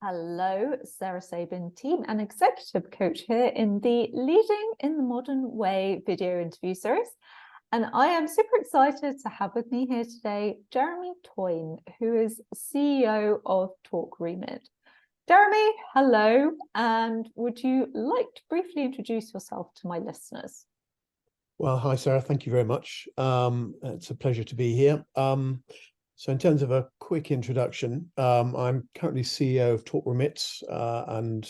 Hello, Sarah Sabin, team and executive coach here in the Leading in the Modern Way video interview series. And I am super excited to have with me here today, Jeremy Toyne, who is CEO of TalkRemit. Jeremy, hello, and would you like to briefly introduce yourself to my listeners? Well, hi, Sarah. Thank you very much. It's a pleasure to be here. So in terms of a quick introduction, I'm currently CEO of TalkRemit, and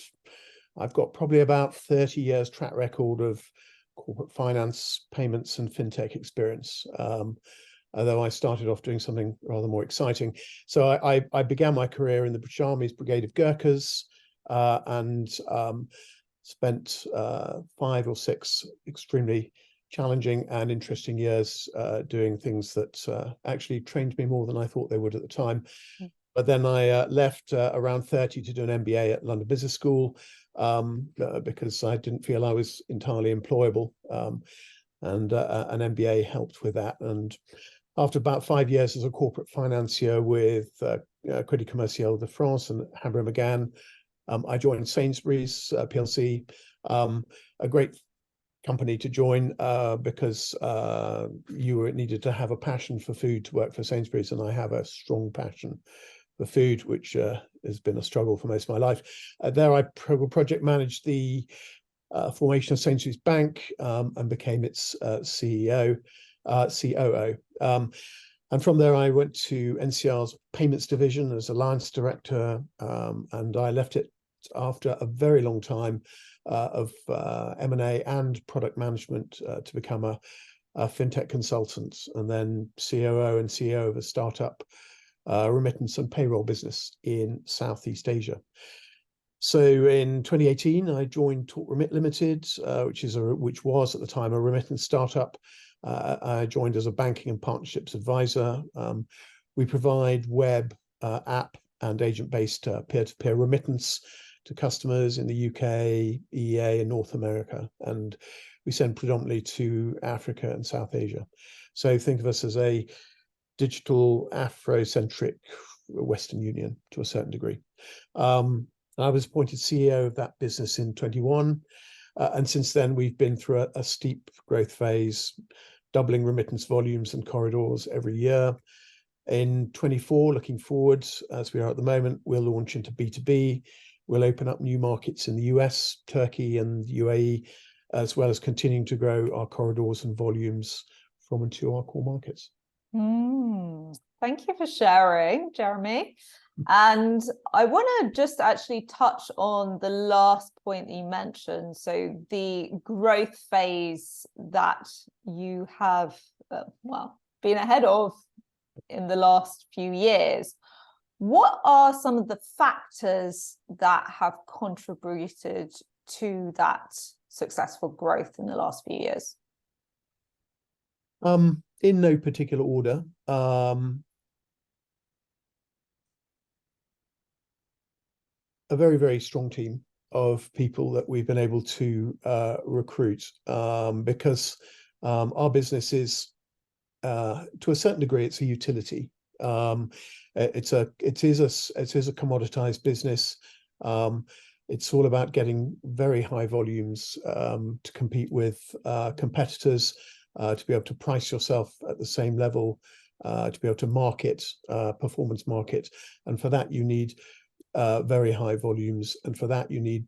I've got probably about 30 years track record of corporate finance, payments, and fintech experience. Although I started off doing something rather more exciting. So I began my career in the British Army's Brigade of Gurkhas, and spent 5 or 6 extremely challenging and interesting years doing things that actually trained me more than I thought they would at the time. But then I left around 30 to do an MBA at London Business School because I didn't feel I was entirely employable. And an MBA helped with that. And after about 5 years as a corporate financier with Crédit Commercial de France and Hamber McGann, I joined Sainsbury's PLC, a great company to join because you needed to have a passion for food to work for Sainsbury's, and I have a strong passion for food, which has been a struggle for most of my life. There I project managed the formation of Sainsbury's Bank and became its CEO, COO. And from there I went to NCR's payments division as alliance director, and I left it after a very long time of M&A and product management to become a fintech consultant, and then COO and CEO of a startup remittance and payroll business in Southeast Asia. So in 2018, I joined TalkRemit Limited, which was at the time a remittance startup. I joined as a banking and partnerships advisor. We provide web, app, and agent-based peer-to-peer remittance to customers in the UK, EEA, and North America, and we send predominantly to Africa and South Asia. So think of us as a digital Afrocentric Western Union to a certain degree. I was appointed CEO of that business in 21, and since then we've been through a steep growth phase, doubling remittance volumes and corridors every year. In 24, looking forward, as we are at the moment, we'll launch into B2B. We'll open up new markets in the US, Turkey, and UAE, as well as continuing to grow our corridors and volumes from and to our core markets. Thank you for sharing, Jeremy. And I want to just actually touch on the last point you mentioned. So the growth phase that you have, been ahead of in the last few years. What are some of the factors that have contributed to that successful growth in the last few years? In no particular order. A very, very strong team of people that we've been able to recruit because our business is, to a certain degree, it's a utility. It is a commoditized business. It's all about getting very high volumes to compete with competitors, to be able to price yourself at the same level, to be able to market, performance market, and for that you need very high volumes, and for that you need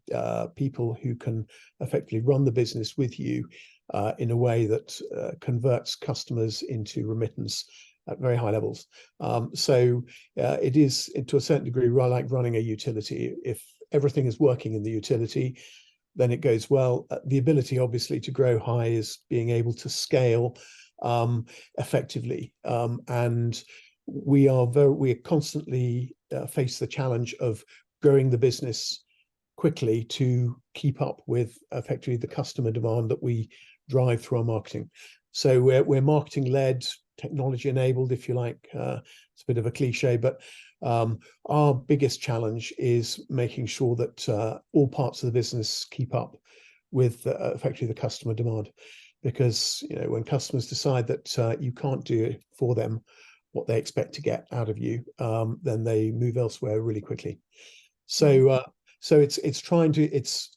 people who can effectively run the business with you in a way that converts customers into remittance at very high levels. So it is, to a certain degree, like running a utility. If everything is working in the utility, then it goes well. The ability, obviously, to grow high is being able to scale effectively, and we constantly face the challenge of growing the business quickly to keep up with effectively the customer demand that we drive through our marketing. So we're marketing led, technology enabled, if you like. It's a bit of a cliche, but our biggest challenge is making sure that all parts of the business keep up with effectively the customer demand, because when customers decide that you can't do for them what they expect to get out of you, then they move elsewhere really quickly. So so it's trying to it's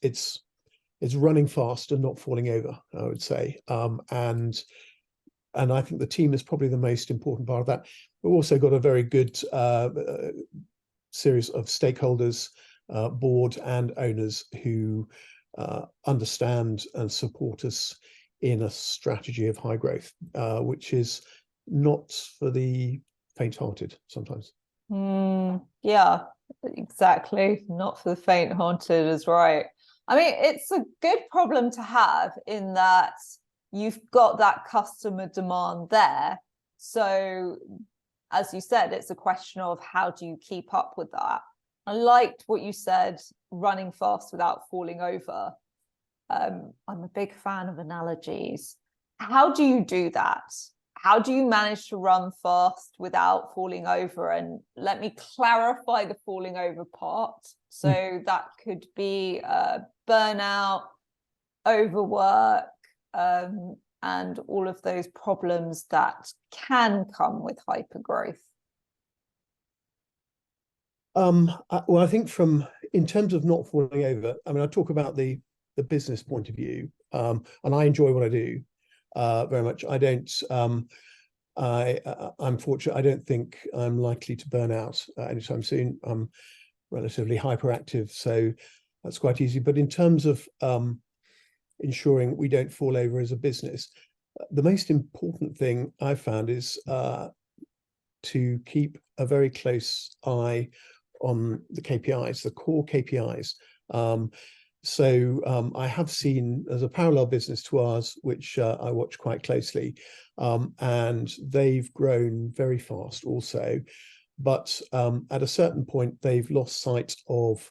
running fast and not falling over, I would say. And I think the team is probably the most important part of that. We've also got a very good series of stakeholders, board and owners who understand and support us in a strategy of high growth, which is not for the faint-hearted sometimes. Yeah, exactly. Not for the faint-hearted is right. I mean, it's a good problem to have in that you've got that customer demand there. So, as you said, it's a question of how do you keep up with that? I liked what you said, running fast without falling over. I'm a big fan of analogies. How do you do that? How do you manage to run fast without falling over? And let me clarify the falling over part. So that could be burnout, overwork, and all of those problems that can come with hypergrowth. Well, I think in terms of not falling over, I mean, I talk about the business point of view, and I enjoy what I do very much. I don't. I'm fortunate. I don't think I'm likely to burn out anytime soon. I'm relatively hyperactive, so that's quite easy. But in terms of ensuring we don't fall over as a business, the most important thing I've found is to keep a very close eye on the KPIs, the core KPIs. So I have seen, there's a parallel business to ours, which I watch quite closely, and they've grown very fast also. But at a certain point, they've lost sight of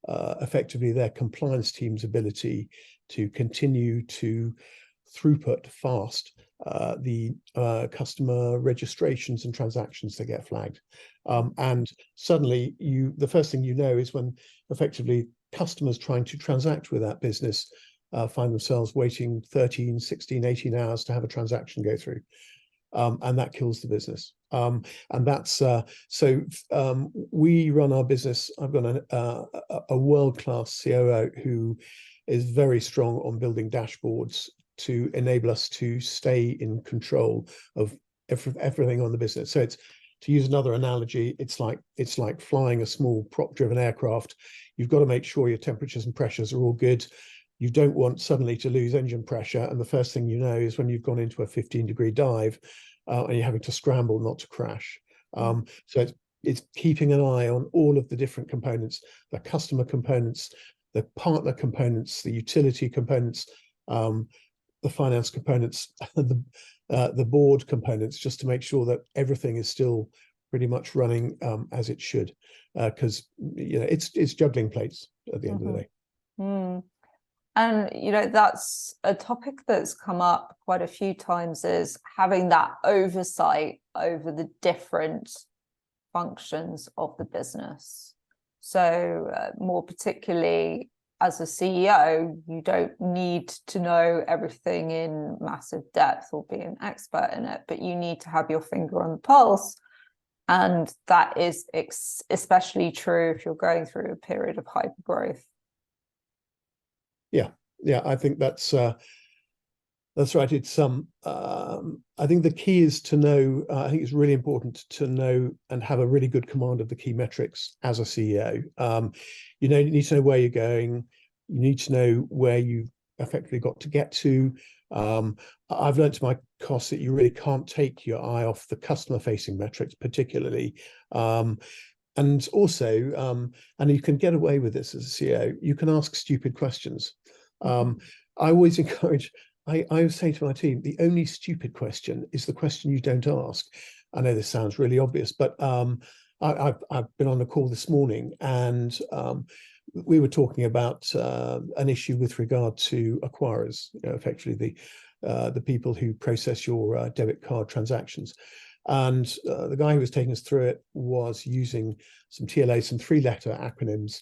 effectively their compliance team's ability to continue to throughput fast the customer registrations and transactions that get flagged. And suddenly the first thing you know is when effectively customers trying to transact with that business find themselves waiting 13, 16, 18 hours to have a transaction go through. And that kills the business. And that's we run our business. I've got a world-class COO who is very strong on building dashboards to enable us to stay in control of everything on the business. So it's, to use another analogy, it's like flying a small prop-driven aircraft. You've got to make sure your temperatures and pressures are all good. You don't want suddenly to lose engine pressure, and the first thing you know is when you've gone into a 15-degree dive and you're having to scramble not to crash. So it's keeping an eye on all of the different components, the customer components, the partner components, the utility components, the finance components, the board components, just to make sure that everything is still pretty much running as it should, because it's juggling plates at the end of the day. And that's a topic that's come up quite a few times, is having that oversight over the different functions of the business. So more particularly as a CEO, you don't need to know everything in massive depth or be an expert in it, but you need to have your finger on the pulse. And that is especially true if you're going through a period of hypergrowth. Yeah, I think that's right. It's I think the key is to know. I think it's really important to know and have a really good command of the key metrics as a CEO. You need to know where you're going. You need to know where you've effectively got to get to. I've learned to my cost that you really can't take your eye off the customer-facing metrics, particularly. And also, and you can get away with this as a CEO, you can ask stupid questions. I always encourage, I always say to my team, the only stupid question is the question you don't ask. I know this sounds really obvious, but I've been on a call this morning, and we were talking about an issue with regard to acquirers, effectively the people who process your debit card transactions. And the guy who was taking us through it was using some TLA, some three-letter acronyms.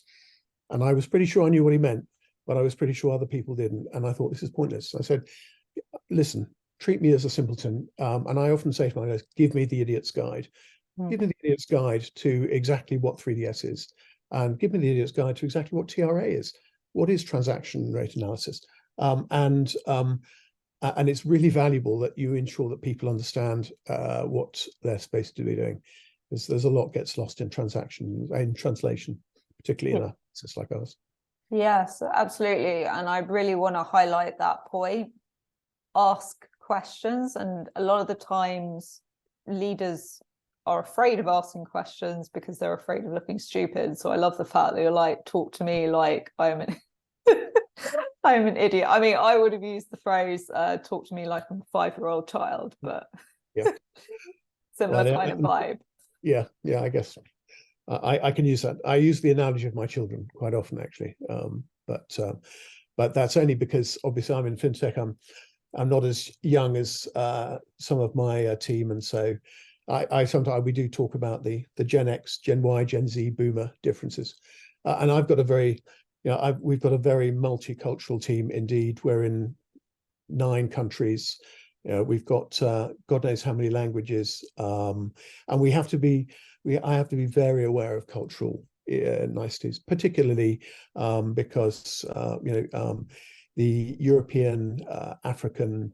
And I was pretty sure I knew what he meant, but I was pretty sure other people didn't. And I thought, this is pointless. I said, listen, treat me as a simpleton. And I often say to my guys, give me the idiot's guide. Give me the idiot's guide to exactly what 3DS is. and give me the idiot's guide to exactly what TRA is. What is transaction rate analysis? And it's really valuable that you ensure that people understand what they're supposed to be doing. There's a lot gets lost in translation, particularly in a business like ours. Yes, absolutely. And I really want to highlight that point. Ask questions. And a lot of the times leaders are afraid of asking questions because they're afraid of looking stupid. So I love the fact that you're like, talk to me like I'm an I'm an idiot. I mean, I would have used the phrase talk to me like I'm a 5-year-old child, but yeah. similar kind of vibe. Yeah, I guess I can use that. I use the analogy of my children quite often, actually. But that's only because obviously I'm in fintech. I'm not as young as some of my team, and so I sometimes we do talk about the Gen X, Gen Y, Gen Z, Boomer differences, and I've got a very, we've got a very multicultural team indeed. We're in 9 countries. We've got God knows how many languages, and I have to be very aware of cultural niceties, particularly because the European, African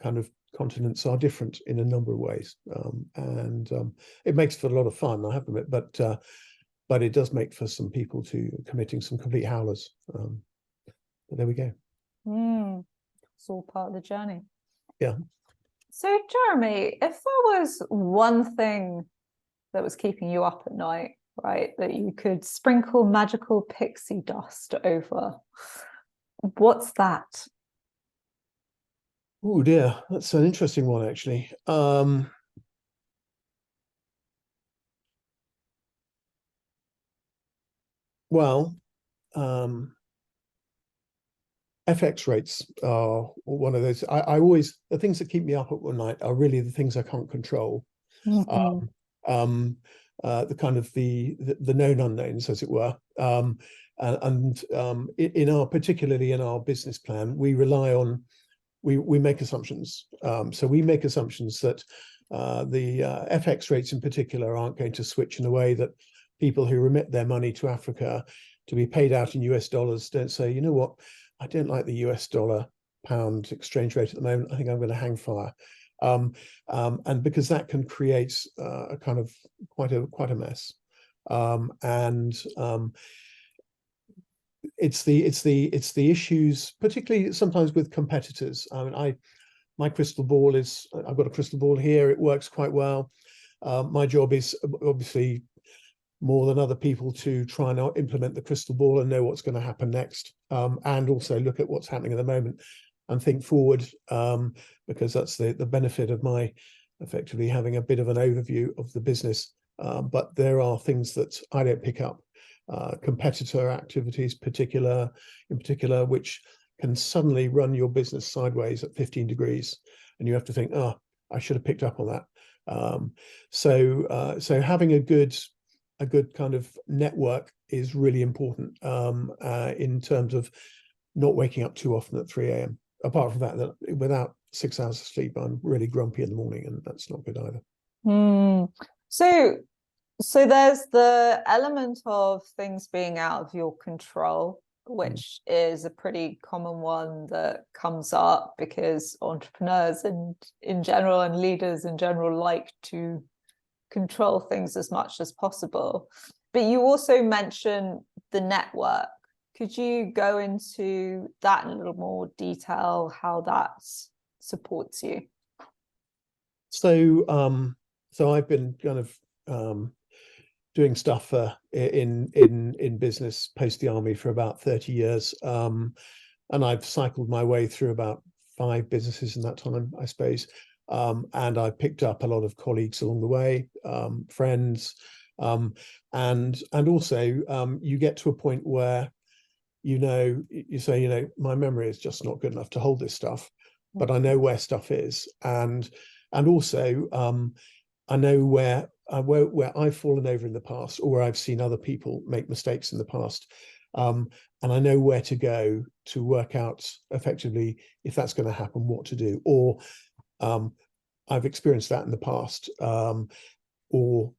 kind of continents are different in a number of ways, and it makes for a lot of fun, I have to admit, but it does make for some people committing some complete howlers. But there we go. It's all part of the journey. Yeah. So, Jeremy, if there was one thing that was keeping you up at night, right, that you could sprinkle magical pixie dust over, what's that? Oh dear, that's an interesting one, actually. Well, FX rates are one of those. I always, the things that keep me up at night are really the things I can't control. The kind of the known unknowns, as it were. In our, particularly in our business plan, we rely on, we make assumptions. So we make assumptions that the FX rates in particular aren't going to switch in a way that people who remit their money to Africa to be paid out in US dollars don't say, you know what, I don't like the US dollar pound exchange rate at the moment. I think I'm going to hang fire. And because that can create a kind of quite a mess. It's the issues, particularly sometimes with competitors. I mean, my crystal ball is, I've got a crystal ball here. It works quite well. My job is obviously more than other people to try and implement the crystal ball and know what's going to happen next, and also look at what's happening at the moment and think forward, because that's the benefit of my effectively having a bit of an overview of the business. But there are things that I don't pick up, competitor activities in particular, which can suddenly run your business sideways at 15 degrees, and you have to think, oh, I should have picked up on that. So having a good kind of network is really important, in terms of not waking up too often at 3 a.m. Apart from that without 6 hours of sleep, I'm really grumpy in the morning, and that's not good either. So there's the element of things being out of your control, which is a pretty common one that comes up because entrepreneurs in general and leaders in general like to control things as much as possible. But you also mentioned the network. Could you go into that in a little more detail, how that supports you? So I've been kind of doing stuff in business post the army for about 30 years, and I've cycled my way through about 5 businesses in that time, I suppose. And I picked up a lot of colleagues along the way, friends, and also you get to a point where you say, my memory is just not good enough to hold this stuff, but I know where stuff is, and also I know where I've fallen over in the past, or where I've seen other people make mistakes in the past, and I know where to go to work out effectively if that's going to happen, what to do, or I've experienced that in the past. or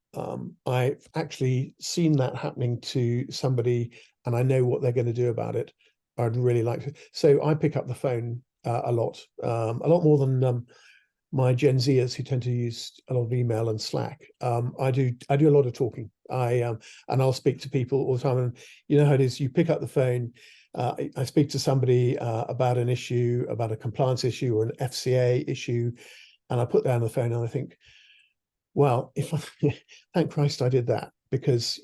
I've actually seen that happening to somebody and I know what they're going to do about it. I'd really like to. So I pick up the phone a lot more than my Gen Zers who tend to use a lot of email and Slack. I do a lot of talking. And I'll speak to people all the time. And you know how it is. You pick up the phone. I speak to somebody about an issue, about a compliance issue or an FCA issue, and I put down the phone and I think, well, if I, thank Christ I did that, because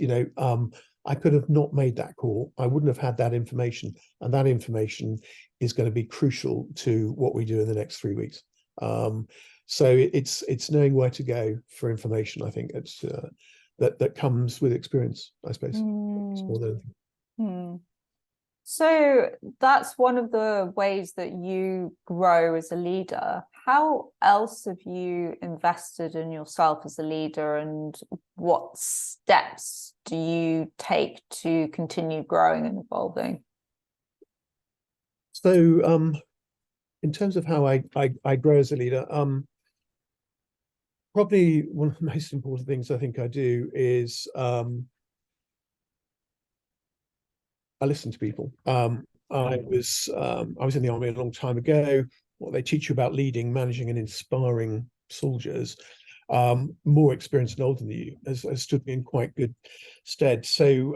I could have not made that call. I wouldn't have had that information, and that information is going to be crucial to what we do in the next 3 weeks. So it's knowing where to go for information. I think it's that comes with experience, I suppose. More than anything. Mm. So that's one of the ways that you grow as a leader. How else have you invested in yourself as a leader, and what steps do you take to continue growing and evolving? So in terms of how I grow as a leader, probably one of the most important things I think I do is I listen to people. I was in the army a long time ago. What they teach you about leading, managing, and inspiring soldiers, more experienced and older than you, has stood me in quite good stead. So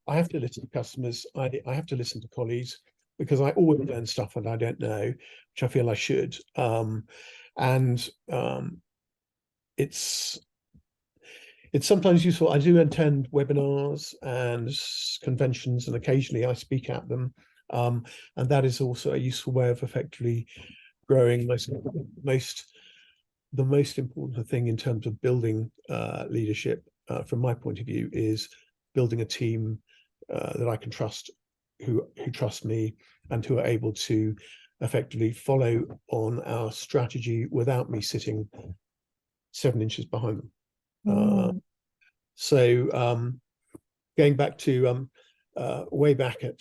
I have to listen to customers. I have to listen to colleagues, because I always learn stuff that I don't know, which I feel I should. It's sometimes useful. I do attend webinars and conventions, and occasionally I speak at them. And that is also a useful way of effectively growing. The most important thing in terms of building leadership, from my point of view, is building a team that I can trust, who trust me, and who are able to effectively follow on our strategy without me sitting 7 inches behind them. So going back to way back at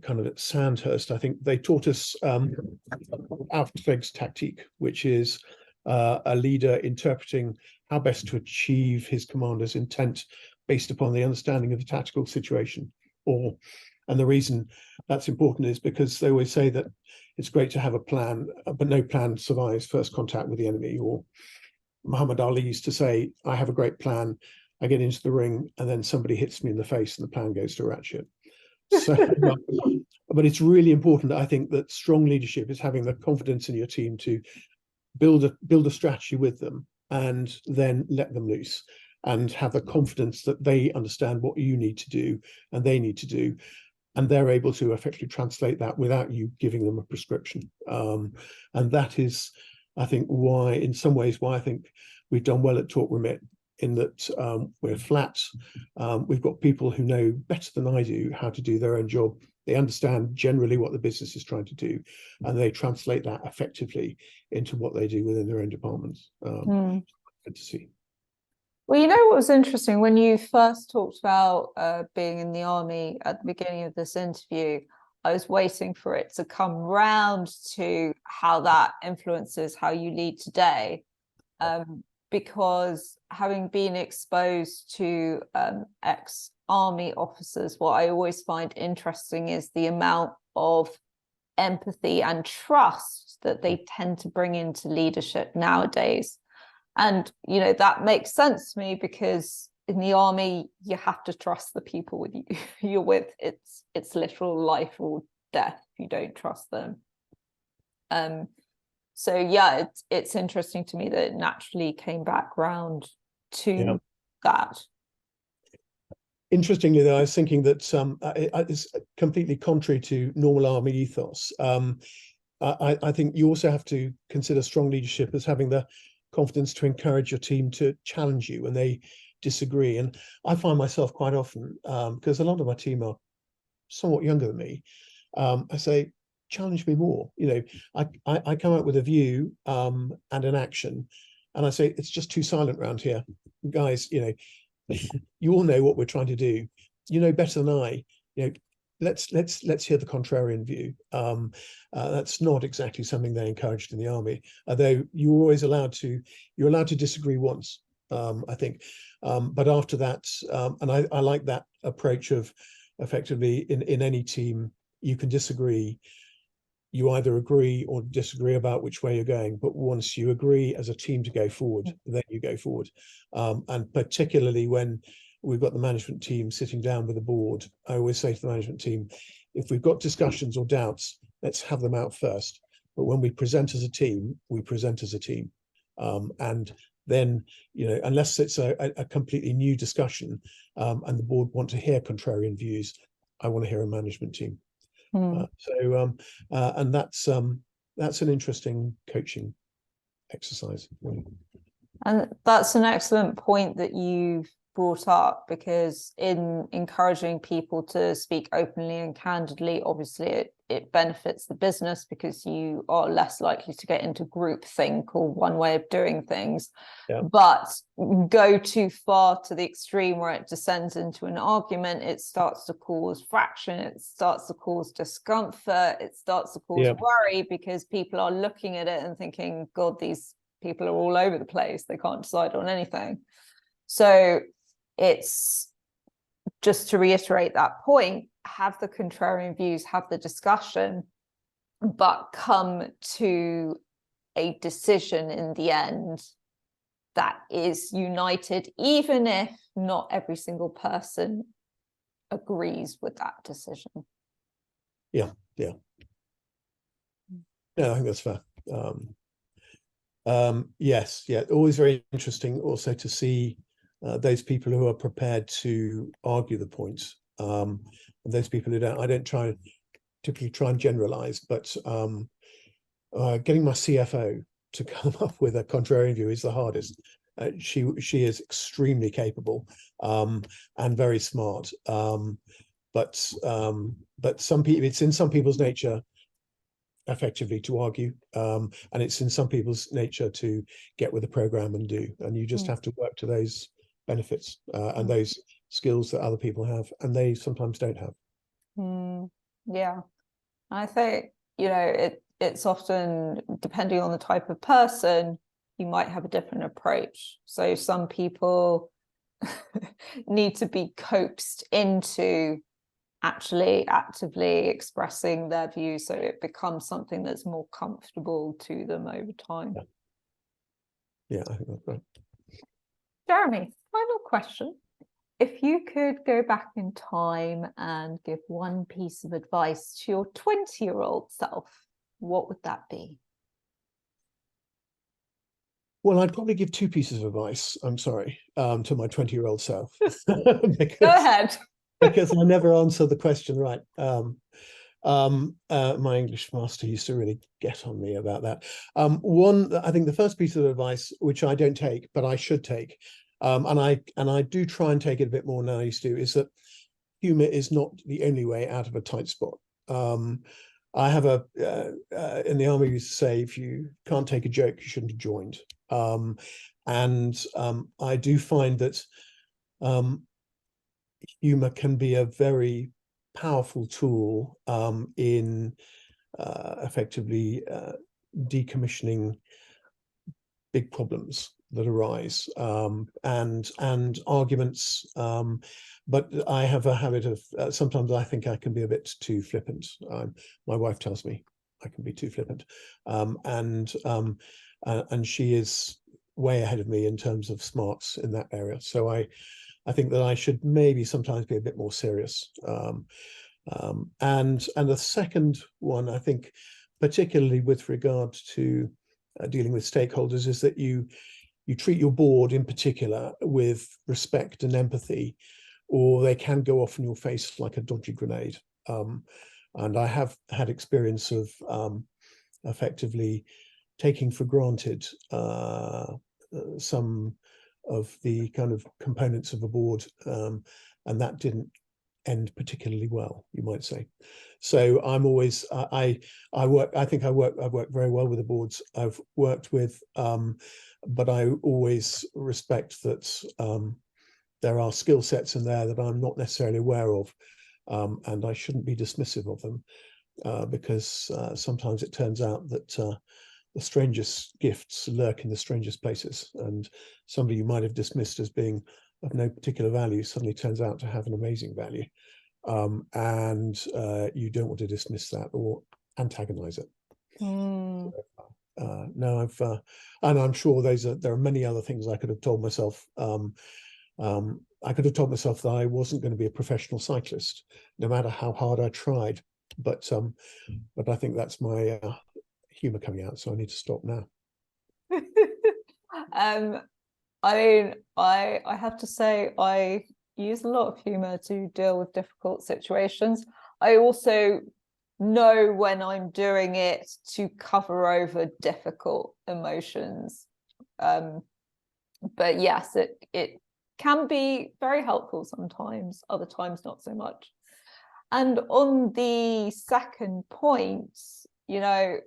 kind of at Sandhurst, I think they taught us Auftragstaktik, tactique, which is a leader interpreting how best to achieve his commander's intent based upon the understanding of the tactical situation. And the reason that's important is because they always say that it's great to have a plan, but no plan survives first contact with the enemy. Or Muhammad Ali used to say, I have a great plan, I get into the ring, and then somebody hits me in the face and the plan goes to rat shit. So, but it's really important, I think, that strong leadership is having the confidence in your team to build a strategy with them and then let them loose, and have the confidence that they understand what you need to do and they need to do, and they're able to effectively translate that without you giving them a prescription. And that is, I think, why, in some ways, why I think we've done well at TalkRemit, in that we're flat. We've got people who know better than I do how to do their own job. They understand generally what the business is trying to do, and they translate that effectively into what they do within their own departments. Good to see. Well, you know what was interesting when you first talked about being in the army at the beginning of this interview, I was waiting for it to come round to how that influences how you lead today. Because having been exposed to ex-army officers, what I always find interesting is the amount of empathy and trust that they tend to bring into leadership nowadays. And, you know, that makes sense to me, because in the army, you have to trust the people with you're with. It's literal life or death if you don't trust them. So yeah, it's interesting to me that it naturally came back round to that. Interestingly, though, I was thinking that it's completely contrary to normal army ethos. I think you also have to consider strong leadership as having the confidence to encourage your team to challenge you when they disagree. And I find myself quite often, because a lot of my team are somewhat younger than me, I say, challenge me more. You know, I come up with a view and an action, and I say, it's just too silent around here, guys. You know, you all know what we're trying to do. You know better than I. You know, let's hear the contrarian view. That's not exactly something they encouraged in the army, although you're allowed to disagree once, I think. But after that, and I like that approach of effectively in any team, you can disagree. You either agree or disagree about which way you're going, but once you agree as a team to go forward, then you go forward. And particularly when we've got the management team sitting down with the board, I always say to the management team, if we've got discussions or doubts, let's have them out first. But when we present as a team, we present as a team. And then, unless it's a completely new discussion, and the board want to hear contrarian views, I want to hear a management team. And that's an interesting coaching exercise. And that's an excellent point that you've brought up, because in encouraging people to speak openly and candidly, obviously it benefits the business, because you are less likely to get into groupthink or one way of doing things. Yeah. But go too far to the extreme where it descends into an argument, it starts to cause fraction, it starts to cause discomfort, it starts to cause worry, because people are looking at it and thinking, God, these people are all over the place, they can't decide on anything. So it's just to reiterate that point, have the contrarian views, have the discussion, but come to a decision in the end that is united, even if not every single person agrees with that decision. Yeah. I think that's fair. Yes, always very interesting also to see those people who are prepared to argue the points, and those people who don't. I don't typically try and generalize, but getting my CFO to come up with a contrarian view is the hardest. She is extremely capable, and very smart, but some people, it's in some people's nature effectively to argue, and it's in some people's nature to get with the program and do, and you just have to work to those benefits and those skills that other people have and they sometimes don't have. Yeah, I think it's often depending on the type of person, you might have a different approach. So some people need to be coaxed into actually actively expressing their views, so it becomes something that's more comfortable to them over time. Yeah, I think that's right. Jeremy, final question. If you could go back in time and give one piece of advice to your 20-year-old self, what would that be? Well, I'd probably give two pieces of advice, I'm sorry, to my 20-year-old self. Go ahead. Because I never answer the question right. My English master used to really get on me about that. I think the first piece of advice, which I don't take, but I should take, and I do try and take it a bit more than I used to, is that humor is not the only way out of a tight spot. I have in the army we used to say, if you can't take a joke, you shouldn't have joined. I do find that humor can be a very powerful tool in effectively decommissioning big problems that arise, and arguments. But I have a habit of sometimes I think I can be a bit too flippant. My wife tells me I can be too flippant, and she is way ahead of me in terms of smarts in that area. So I think that I should maybe sometimes be a bit more serious. And the second one, I think, particularly with regard to dealing with stakeholders, is that you treat your board in particular with respect and empathy, or they can go off in your face like a dodgy grenade. And I have had experience of effectively taking for granted some of the kind of components of a board, and that didn't end particularly well, you might say. So I'm always I've worked very well with the boards I've worked with, but I always respect that there are skill sets in there that I'm not necessarily aware of, and I shouldn't be dismissive of them, because sometimes it turns out that the strangest gifts lurk in the strangest places, and somebody you might have dismissed as being of no particular value suddenly turns out to have an amazing value. And you don't want to dismiss that or antagonize it. Mm. No, and I'm sure there are many other things I could have told myself. I could have told myself that I wasn't going to be a professional cyclist, no matter how hard I tried. But I think that's my humor coming out, so I need to stop now. I mean, I have to say I use a lot of humor to deal with difficult situations. I also know when I'm doing it to cover over difficult emotions. But yes, it can be very helpful sometimes, other times not so much. And on the second point, you know,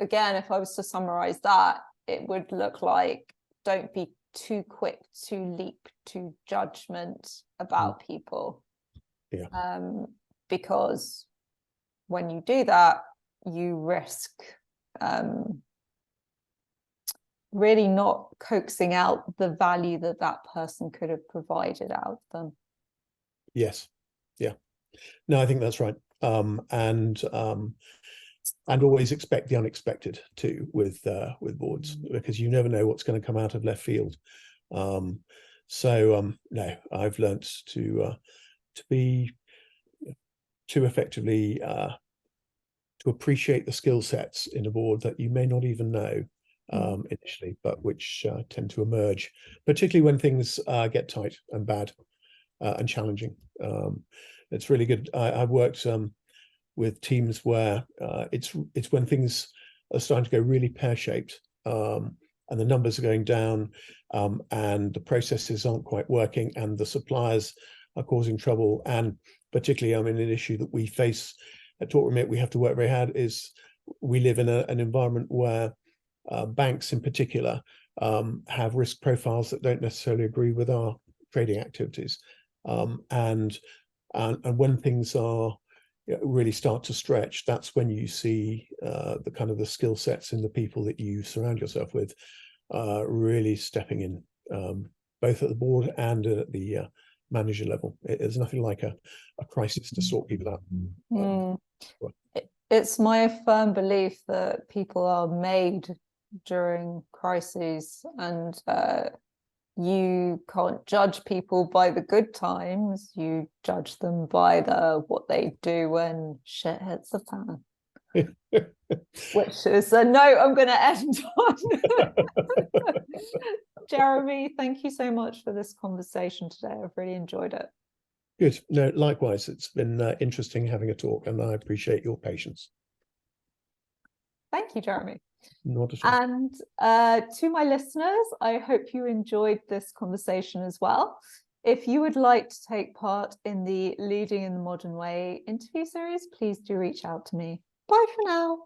again, if I was to summarize that, it would look like don't be too quick to leap to judgment about people. Yeah. Because when you do that, you risk really not coaxing out the value that that person could have provided out of them. Yes. Yeah. No, I think that's right. And always expect the unexpected too with boards, because you never know what's going to come out of left field. No, I've learnt to be to effectively to appreciate the skill sets in a board that you may not even know initially, but which tend to emerge, particularly when things get tight and bad and challenging. It's really good. I've worked with teams where it's when things are starting to go really pear-shaped, and the numbers are going down, and the processes aren't quite working, and the suppliers are causing trouble. And particularly, I mean, an issue that we face at TalkRemit, we have to work very hard, is we live in an environment where banks in particular have risk profiles that don't necessarily agree with our trading activities. And when things are really start to stretch, that's when you see the kind of the skill sets in the people that you surround yourself with really stepping in, both at the board and at the manager level. There's nothing like a crisis to sort people out. It's my firm belief that people are made during crises, and you can't judge people by the good times. You judge them by what they do when shit hits the fan. Which is a note I'm going to end on. Jeremy, thank you so much for this conversation today. I've really enjoyed it. Good. No, likewise. It's been interesting having a talk, and I appreciate your patience. Thank you, Jeremy. Not at all. And to my listeners, I hope you enjoyed this conversation as well. If you would like to take part in the Leading in the Modern Way interview series, please do reach out to me. Bye for now.